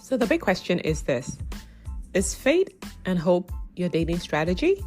So the big question is this: is fate and hope your dating strategy?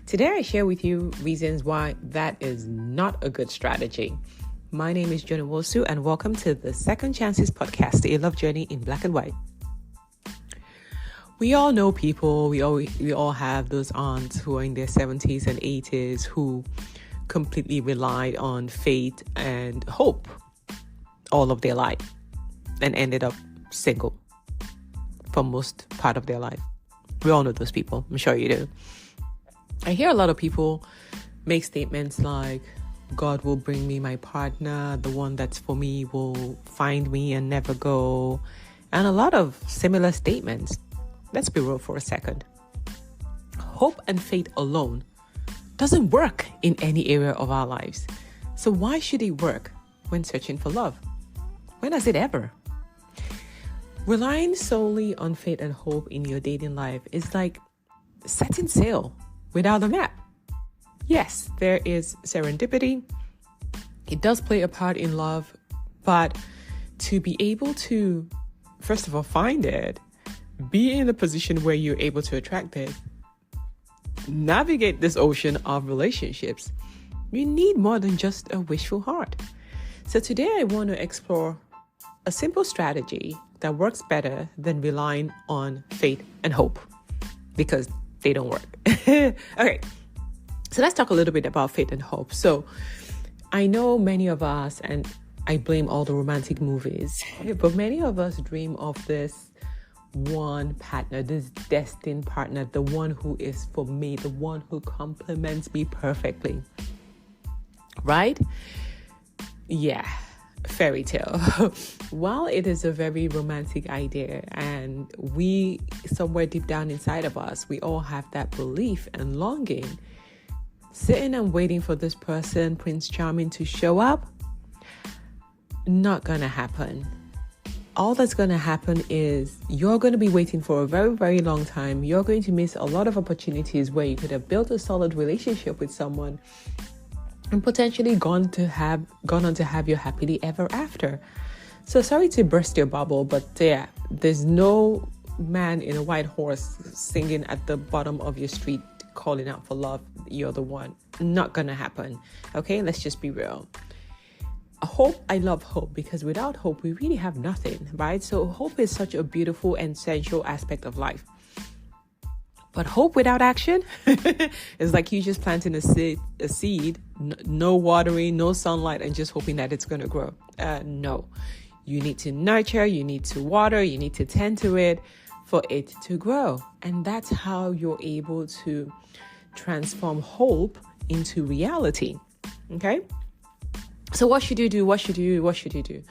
Today I share with you reasons why that is not a good strategy. My name is Joan Nwosu, and welcome to the Second Chances podcast, a love journey in black and white. We all know people, we all have those aunts who are in their 70s and 80s who completely relied on fate and hope all of their life and ended up single for most part of their life. We all know those people. I'm sure you do. I hear a lot of people make statements like, God will bring me my partner, the one that's for me will find me and never go, and a lot of similar statements. Let's be real for a second. Hope and fate alone doesn't work in any area of our lives. So why should it work when searching for love? When has it ever? Relying solely on fate and hope in your dating life is like setting sail without a map. Yes, there is serendipity. It does play a part in love, but to be able to, first of all, find it, be in a position where you're able to attract it, navigate this ocean of relationships, you need more than just a wishful heart. So today I want to explore a simple strategy that works better than relying on fate and hope, because they don't work. Okay, so let's talk a little bit about fate and hope. So I know many of us, and I blame all the romantic movies, but many of us dream of this one partner, this destined partner, the one who is for me, the one who complements me perfectly. Right? Yeah. Fairy tale. While it is a very romantic idea, and we somewhere deep down inside of us, we all have that belief and longing, sitting and waiting for this person, Prince Charming, to show up, not gonna happen. All that's gonna happen is you're gonna be waiting for a very, very long time. You're going to miss a lot of opportunities where you could have built a solid relationship with someone and potentially gone on to have your happily ever after. So sorry to burst your bubble, but yeah, there's no man in a white horse singing at the bottom of your street calling out for love. You're the one. Not gonna happen. Okay, let's just be real. Hope, I love hope, because without hope we really have nothing, right? So hope is such a beautiful and essential aspect of life. But hope without action is like you just planting a seed, no watering, no sunlight, and just hoping that it's going to grow. No, you need to nurture, you need to water, you need to tend to it for it to grow. And that's how you're able to transform hope into reality. Okay? So what should you do? What should you do?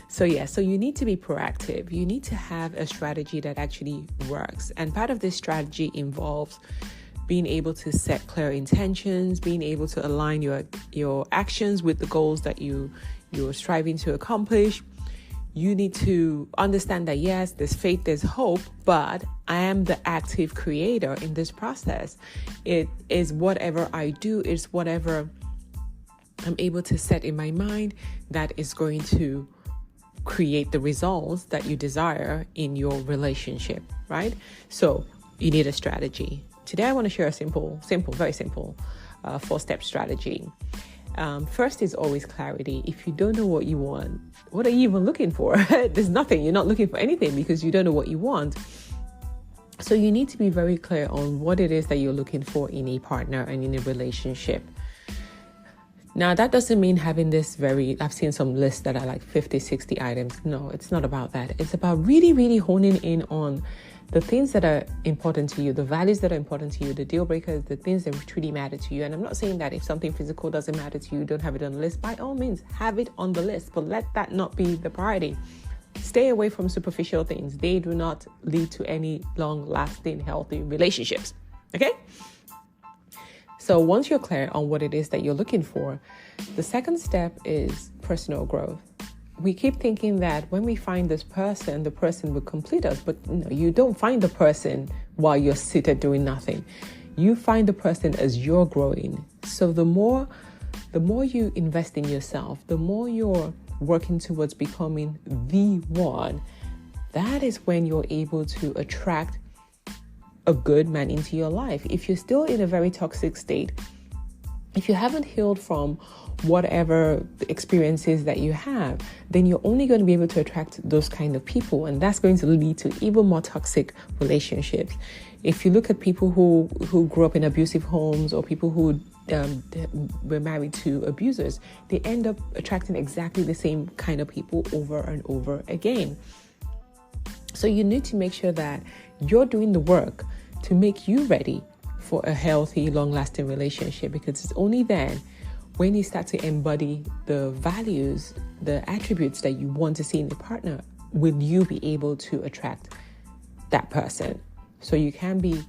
So you need to be proactive. You need to have a strategy that actually works. And part of this strategy involves being able to set clear intentions, being able to align your actions with the goals that you're striving to accomplish. You need to understand that yes, there's faith, there's hope, but I am the active creator in this process. It is whatever I do, it's whatever I'm able to set in my mind that is going to create the results that you desire in your relationship, right? So you need a strategy. Today I want to share a very simple 4-step strategy. First is always clarity. If you don't know what you want, what are you even looking for? There's nothing. You're not looking for anything because you don't know what you want. So you need to be very clear on what it is that you're looking for in a partner and in a relationship. Now, that doesn't mean having I've seen some lists that are like 50, 60 items. No, it's not about that. It's about really, really honing in on the things that are important to you, the values that are important to you, the deal breakers, the things that truly matter to you. And I'm not saying that if something physical doesn't matter to you, don't have it on the list. By all means, have it on the list, but let that not be the priority. Stay away from superficial things. They do not lead to any long-lasting, healthy relationships. Okay? So once you're clear on what it is that you're looking for, the second step is personal growth. We keep thinking that when we find this person, the person will complete us. But no, you don't find the person while you're seated doing nothing. You find the person as you're growing. So the more you invest in yourself, the more you're working towards becoming the one, that is when you're able to attract a good man into your life. If you're still in a very toxic state, if you haven't healed from whatever experiences that you have, then you're only going to be able to attract those kind of people, and that's going to lead to even more toxic relationships. If you look at people who grew up in abusive homes, or people who were married to abusers, they end up attracting exactly the same kind of people over and over again. So you need to make sure that you're doing the work to make you ready for a healthy, long-lasting relationship, because it's only then, when you start to embody the values, the attributes that you want to see in a partner, will you be able to attract that person. So you can be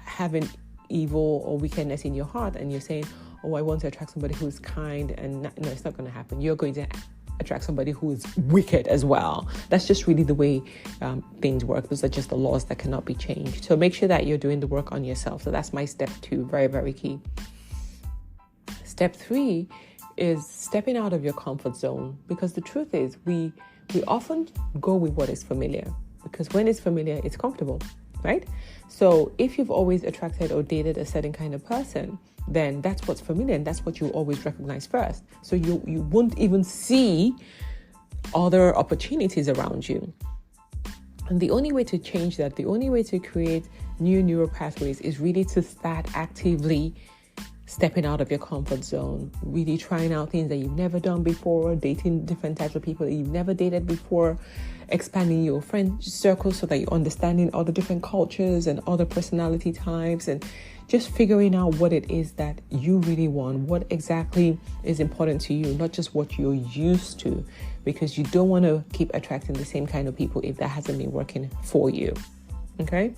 having evil or wickedness in your heart, and you're saying, oh, I want to attract somebody who's kind, and no, it's not going to happen. You're going to attract somebody who is wicked as well. That's just really the way things work. Those are just the laws that cannot be changed. So make sure that you're doing the work on yourself. So that's my step 2, very, very key. Step 3 is stepping out of your comfort zone, because the truth is we often go with what is familiar, because when it's familiar, it's comfortable, right? So if you've always attracted or dated a certain kind of person, then that's what's familiar, and that's what you always recognize first. So you won't even see other opportunities around you. And the only way to change that, the only way to create new neural pathways, is really to start actively stepping out of your comfort zone, really trying out things that you've never done before, dating different types of people that you've never dated before, expanding your friend circle so that you're understanding other different cultures and other personality types, and just figuring out what it is that you really want, what exactly is important to you, not just what you're used to, because you don't want to keep attracting the same kind of people if that hasn't been working for you. Okay?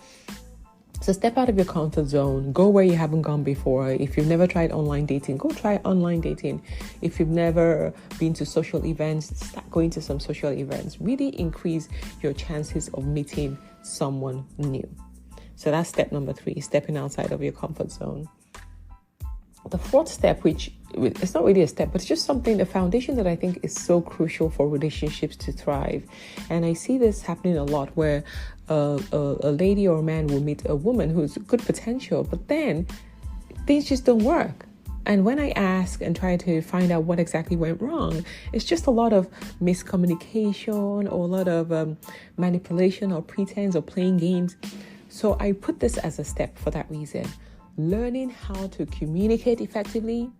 So step out of your comfort zone, go where you haven't gone before. If you've never tried online dating, go try online dating. If you've never been to social events, start going to some social events. Really increase your chances of meeting someone new. So that's step number 3, stepping outside of your comfort zone. The 4th step, which it's not really a step, but it's just something, a foundation that I think is so crucial for relationships to thrive. And I see this happening a lot, where a lady or a man will meet a woman who's good potential, but then things just don't work. And when I ask and try to find out what exactly went wrong, it's just a lot of miscommunication, or a lot of manipulation or pretense or playing games. So I put this as a step for that reason. Learning how to communicate effectively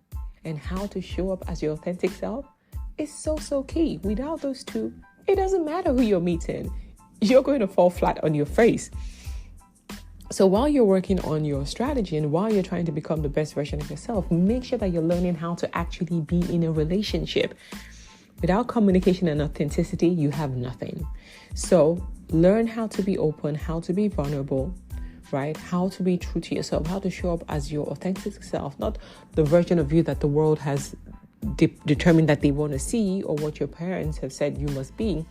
and how to show up as your authentic self is so key. Without those two, it doesn't matter who you're meeting. You're going to fall flat on your face. So while you're working on your strategy and while you're trying to become the best version of yourself, make sure that you're learning how to actually be in a relationship. Without communication and authenticity, you have nothing. So learn how to be open, how to be vulnerable, right? How to be true to yourself, how to show up as your authentic self, not the version of you that the world has determined that they want to see, or what your parents have said you must be,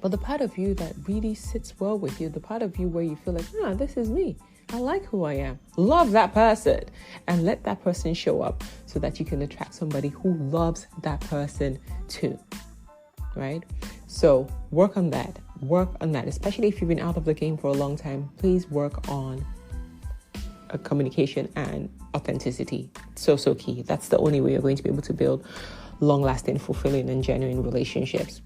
but the part of you that really sits well with you, the part of you where you feel like, this is me. I like who I am. Love that person, and let that person show up so that you can attract somebody who loves that person too, right? So work on that, especially if you've been out of the game for a long time. Please work on communication and authenticity. So key. That's the only way you're going to be able to build long-lasting, fulfilling, and genuine relationships.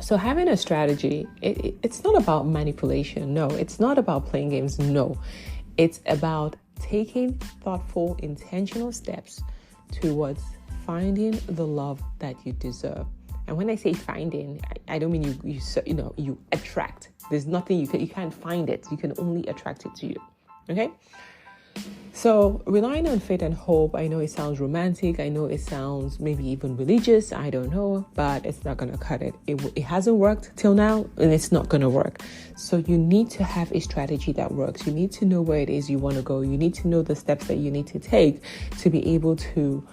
So having a strategy, it's not about manipulation. No, it's not about playing games. No, it's about taking thoughtful, intentional steps towards finding the love that you deserve. And when I say finding, I don't mean you attract. There's nothing you can't find it. You can only attract it to you. Okay? So relying on faith and hope, I know it sounds romantic. I know it sounds maybe even religious. I don't know, but it's not going to cut it. It hasn't worked till now, and it's not going to work. So you need to have a strategy that works. You need to know where it is you want to go. You need to know the steps that you need to take to be able to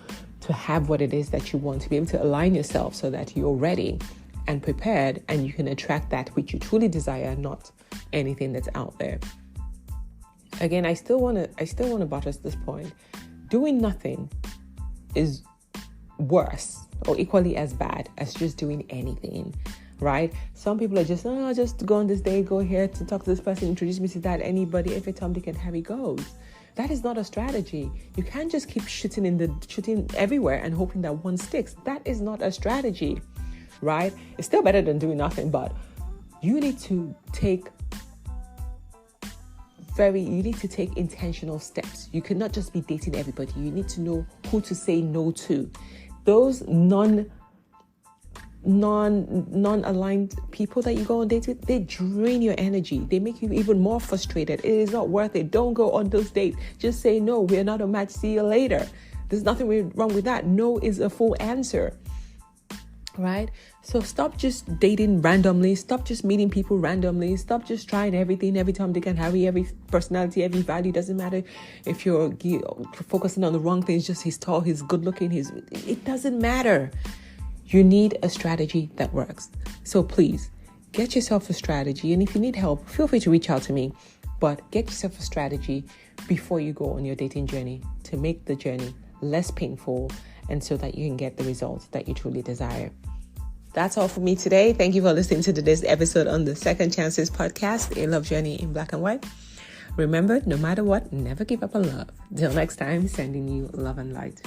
have what it is that you want, to be able to align yourself so that you're ready and prepared, and you can attract that which you truly desire, not anything that's out there. Again, I still want to buttress this point. Doing nothing is worse or equally as bad as just doing anything. right? Some people are just go on this day, go here to talk to this person, introduce me to that, anybody, every time they can have it goes. That is not a strategy. You can't just keep shooting everywhere and hoping that one sticks. That is not a strategy, right? It's still better than doing nothing, but you need to take intentional steps. You cannot just be dating everybody. You need to know who to say no to. Those non-aligned people that you go on dates with, they drain your energy. They make you even more frustrated. It is not worth it. Don't go on those dates. Just say no. We're not a match. See you later. There's nothing wrong with that. No is a full answer, right? So stop just dating randomly. Stop just meeting people randomly. Stop just trying everything every time they can have you. Every personality, every value. Doesn't matter if you're focusing on the wrong things. Just he's tall, he's good looking. It doesn't matter. You need a strategy that works. So please get yourself a strategy. And if you need help, feel free to reach out to me. But get yourself a strategy before you go on your dating journey to make the journey less painful and so that you can get the results that you truly desire. That's all for me today. Thank you for listening to today's episode on the Second Chances podcast, A Love Journey in Black and White. Remember, no matter what, never give up on love. Till next time, sending you love and light.